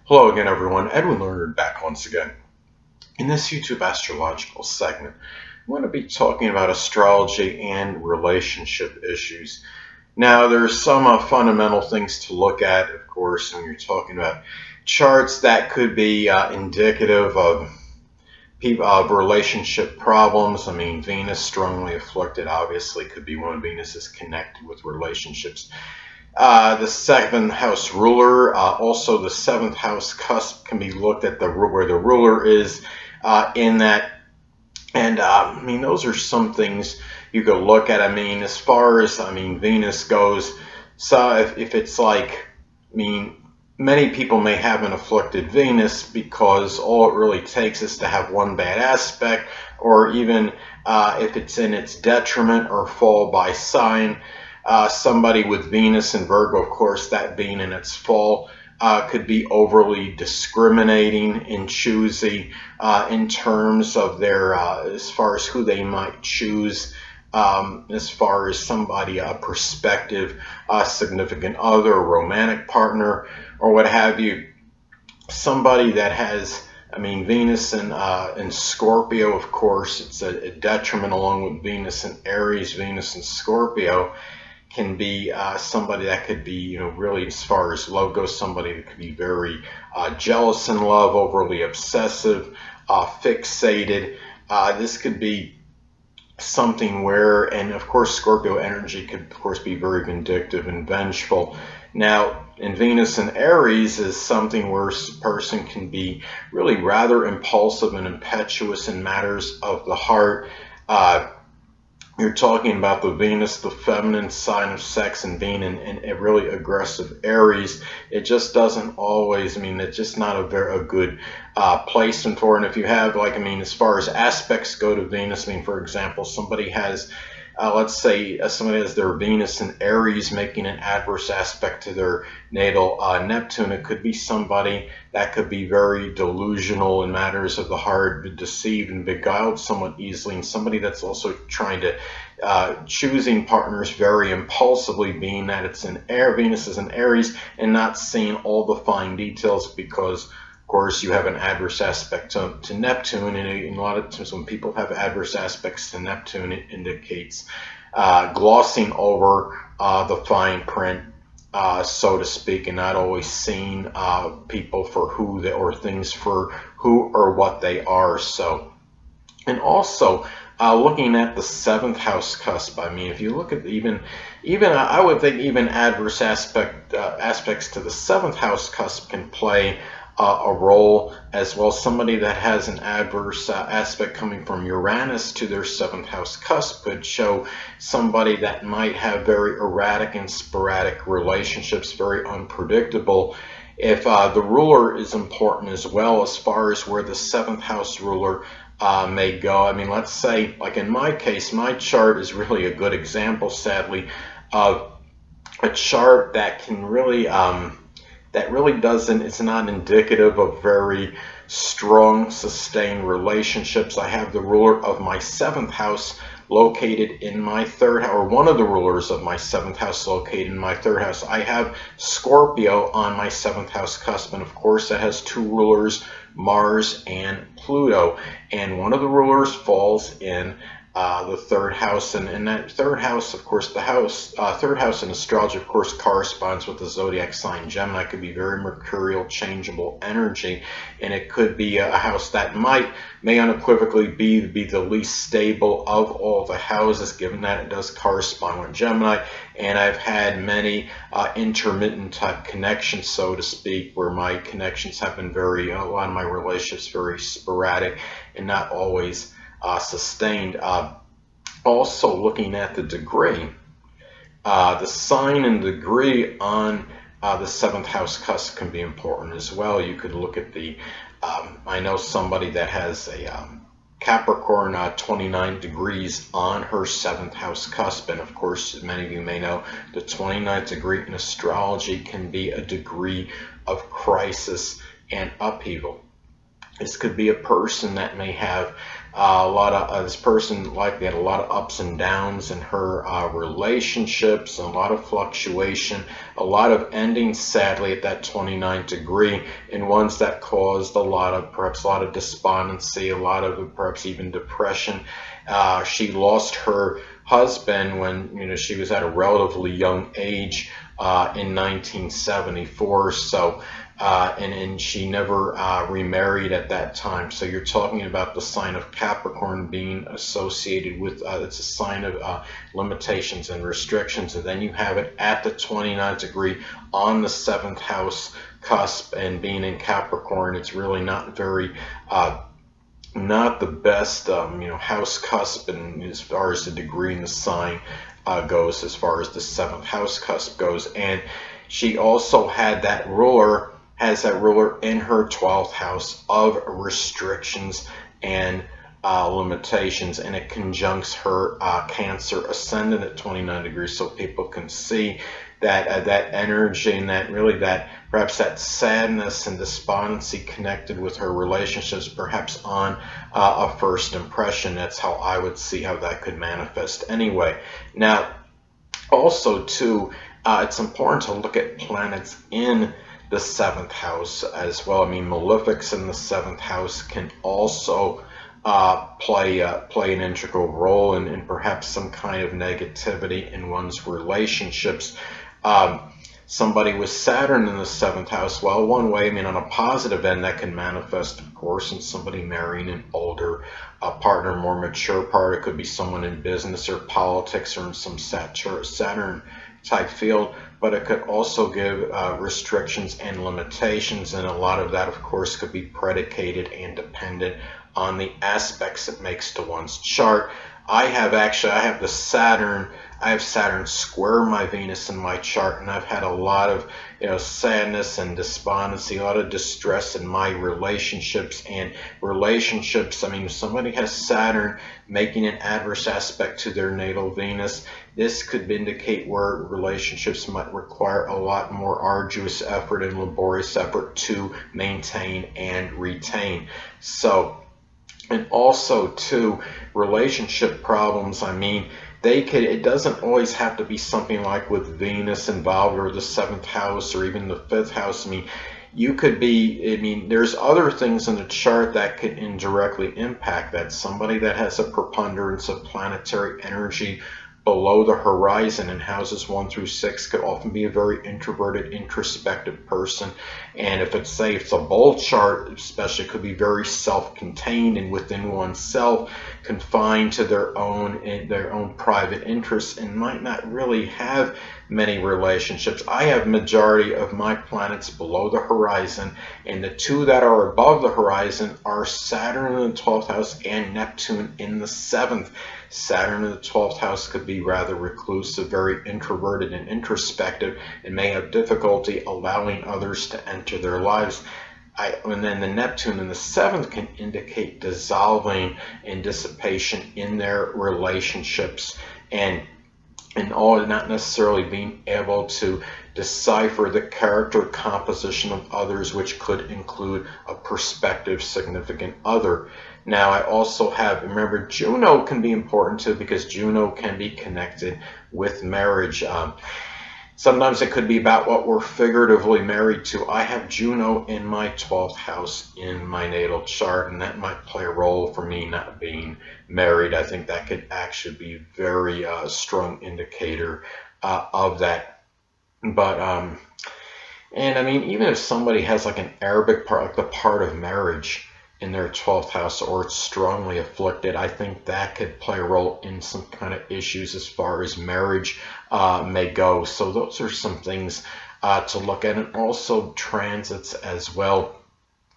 Hello again, everyone. Edwin Learnard back once again. In this YouTube astrological segment, I'm going to be talking about astrology and relationship issues. Now, there's some fundamental things to look at, of course, when you're talking about charts that could be indicative of relationship problems. I mean, Venus strongly afflicted obviously could be one. Venus is connected with relationships. The seventh house ruler, also the seventh house cusp can be looked at where the ruler is in that. And I mean, those are some things you could look at. I mean, as far as Venus goes, so if it's like, I mean, many people may have an afflicted Venus because all it really takes is to have one bad aspect, or even if it's in its detriment or fall by sign. Somebody with Venus and Virgo, of course, that being in its fall, could be overly discriminating and choosy in terms of their, as far as who they might choose, as far as somebody, a prospective significant other, romantic partner, or what have you. Somebody that has, I mean, Venus and Scorpio, of course, it's a detriment along with Venus and Aries, Venus and Scorpio can be somebody that could be, really as far as love goes, somebody that could be very jealous in love, overly obsessive, fixated. This could be something where, and of course, Scorpio energy could, of course, be very vindictive and vengeful. Now, in Venus and Aries is something where a person can be really rather impulsive and impetuous in matters of the heart. You're talking about the Venus, the feminine sign of sex, and being in a really aggressive Aries. It just doesn't always, it's just not a good placement for it. And if you have, as far as aspects go to Venus, for example, somebody has, let's say somebody has their Venus in Aries making an adverse aspect to their natal Neptune. It could be somebody that could be very delusional in matters of the heart, deceived and beguiled somewhat easily, and somebody that's also trying to choosing partners very impulsively, being that it's in Venus is in Aries, and not seeing all the fine details because, of course, you have an adverse aspect to Neptune, and a lot of times when people have adverse aspects to Neptune, it indicates glossing over the fine print, so to speak, and not always seeing people for who they, or things for who or what they are. So, and also looking at the seventh house cusp. If you look at even I would think even adverse aspects to the seventh house cusp can play a role as well. Somebody that has an adverse aspect coming from Uranus to their seventh house cusp could show somebody that might have very erratic and sporadic relationships, very unpredictable. If the ruler is important as well, as far as where the seventh house ruler may go. Let's say, like in my case, my chart is really a good example, sadly, of a chart that can really it's not indicative of very strong, sustained relationships. I have the ruler of my seventh house located in my third house, or one of the rulers of my seventh house located in my third house. I have Scorpio on my seventh house cusp, and of course that has two rulers, Mars and Pluto, and one of the rulers falls in the third house, and in that third house, of course, the third house in astrology, of course, corresponds with the zodiac sign Gemini. It could be very mercurial, changeable energy, and it could be a house that may unequivocally be the least stable of all the houses, given that it does correspond with Gemini. And I've had many intermittent type connections, so to speak, where my connections have been a lot of my relationships very sporadic and not always sustained. Also looking at the degree, the sign and degree on the seventh house cusp can be important as well. You could look at I know somebody that has a Capricorn 29 degrees on her seventh house cusp, and of course, as many of you may know, the 29th degree in astrology can be a degree of crisis and upheaval. This could be a person that may have a lot of, this person likely had a lot of ups and downs in her relationships, a lot of fluctuation, a lot of endings, sadly, at that 29th degree, and ones that caused a lot of, perhaps a lot of despondency, a lot of perhaps even depression. She lost her husband when, she was at a relatively young age in 1974. So and she never remarried at that time. So you're talking about the sign of Capricorn being associated with, it's a sign of limitations and restrictions. And then you have it at the 29th degree on the 7th house cusp, and being in Capricorn, it's really not very, not the best, house cusp, and as far as the degree in the sign goes, as far as the 7th house cusp goes. And she also had that ruler, has that ruler in her 12th house of restrictions and limitations, and it conjuncts her Cancer ascendant at 29 degrees, so people can see that that energy, and that really that perhaps that sadness and despondency connected with her relationships, perhaps on a first impression. That's how I would see how that could manifest anyway. Now, also too, it's important to look at planets in the 7th house as well. I mean, malefics in the 7th house can also play an integral role in perhaps some kind of negativity in one's relationships. Somebody with Saturn in the 7th house, well, one way, I mean, on a positive end, that can manifest, of course, in somebody marrying an older partner, more mature partner. It could be someone in business or politics or in some Saturn type field, but it could also give restrictions and limitations, and a lot of that, of course, could be predicated and dependent on the aspects it makes to one's chart. I have the Saturn. I have Saturn square my Venus in my chart, and I've had a lot of sadness and despondency, a lot of distress in my relationships. And relationships, I mean, if somebody has Saturn making an adverse aspect to their natal Venus, this could indicate where relationships might require a lot more arduous effort and laborious effort to maintain and retain. So, and also too, relationship problems, I mean, it doesn't always have to be something like with Venus involved, or the 7th house, or even the 5th house. I mean, there's other things in the chart that could indirectly impact that. Somebody that has a preponderance of planetary energy below the horizon in houses 1 through 6 could often be a very introverted, introspective person. And if it's a bull chart, especially, could be very self-contained and within oneself, confined to their own private interests, and might not really have many relationships. I have majority of my planets below the horizon, and the two that are above the horizon are Saturn in the 12th house and Neptune in the 7th. Saturn in the 12th house could be rather reclusive, very introverted and introspective, and may have difficulty allowing others to enter their lives. And then the Neptune in the 7th can indicate dissolving and dissipation in their relationships, and all, not necessarily being able to decipher the character composition of others, which could include a prospective significant other. Now, I also have, remember, Juno can be important too, because Juno can be connected with marriage. Sometimes it could be about what we're figuratively married to. I have Juno in my 12th house in my natal chart, and that might play a role for me not being married. I think that could actually be a very strong indicator of that. But, and I mean, even if somebody has like an Arabic part, like the part of marriage in their 12th house, or it's strongly afflicted, I think that could play a role in some kind of issues as far as marriage may go. So those are some things to look at, and also transits as well.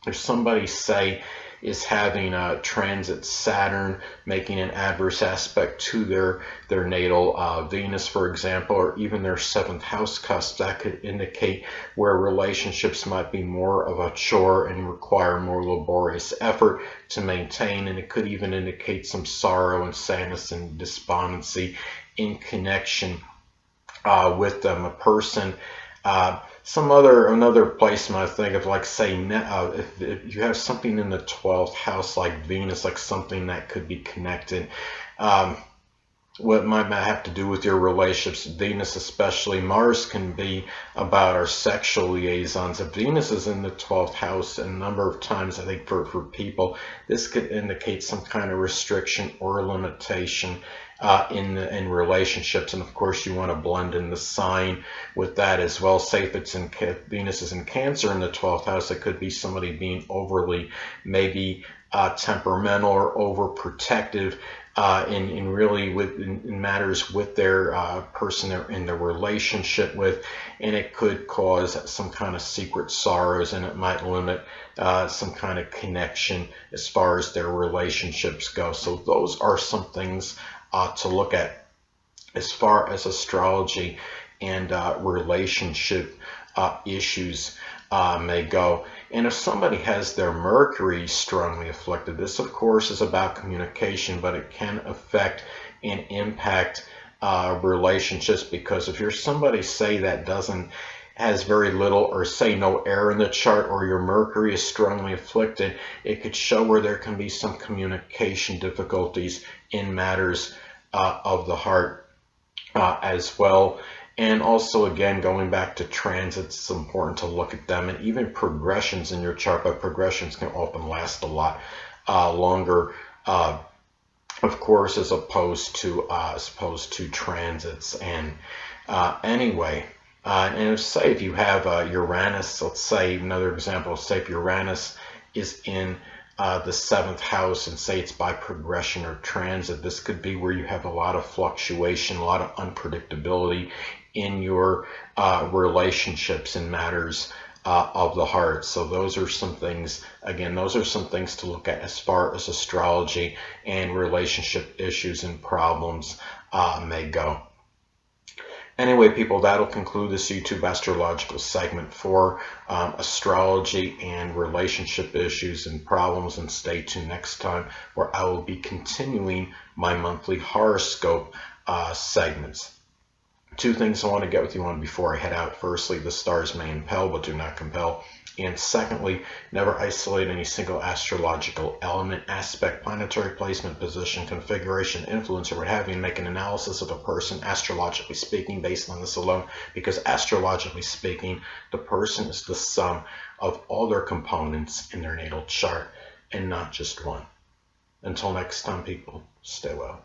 If somebody, say, is having a transit Saturn making an adverse aspect to their natal Venus, for example, or even their 7th house cusp, that could indicate where relationships might be more of a chore and require more laborious effort to maintain. And it could even indicate some sorrow and sadness and despondency in connection with them. A person Another placement I think of, like say if you have something in the 12th house like Venus, like something that could be connected. Um, what might have to do with your relationships. Venus, especially Mars, can be about our sexual liaisons. If Venus is in the 12th house, a number of times I think for people, this could indicate some kind of restriction or limitation in relationships. And of course, you want to blend in the sign with that as well. Say if it's in Venus is in Cancer in the 12th house, it could be somebody being overly maybe temperamental or overprotective in really in matters with their person they're in their relationship with, and it could cause some kind of secret sorrows, and it might limit some kind of connection as far as their relationships go. So those are some things to look at as far as astrology and relationship issues may go. And if somebody has their Mercury strongly afflicted, this of course is about communication, but it can affect and impact relationships, because if you're somebody, say, that has very little or say no air in the chart, or your Mercury is strongly afflicted, it could show where there can be some communication difficulties in matters of the heart as well. And also, again, going back to transits, it's important to look at them, and even progressions in your chart, but progressions can often last a lot longer, of course, as opposed to transits. And anyway, and if you have Uranus, let's say another example, say if Uranus is in the 7th house, and say it's by progression or transit, this could be where you have a lot of fluctuation, a lot of unpredictability in your relationships and matters of the heart. So those are some things, again, those are some things to look at as far as astrology and relationship issues and problems may go. Anyway, people, that'll conclude this YouTube astrological segment for astrology and relationship issues and problems. And stay tuned next time, where I will be continuing my monthly horoscope segments. Two things I want to get with you on before I head out. Firstly, the stars may impel, but do not compel. And secondly, never isolate any single astrological element, aspect, planetary placement, position, configuration, influence, or what have you, and make an analysis of a person, astrologically speaking, based on this alone. Because astrologically speaking, the person is the sum of all their components in their natal chart, and not just one. Until next time, people, stay well.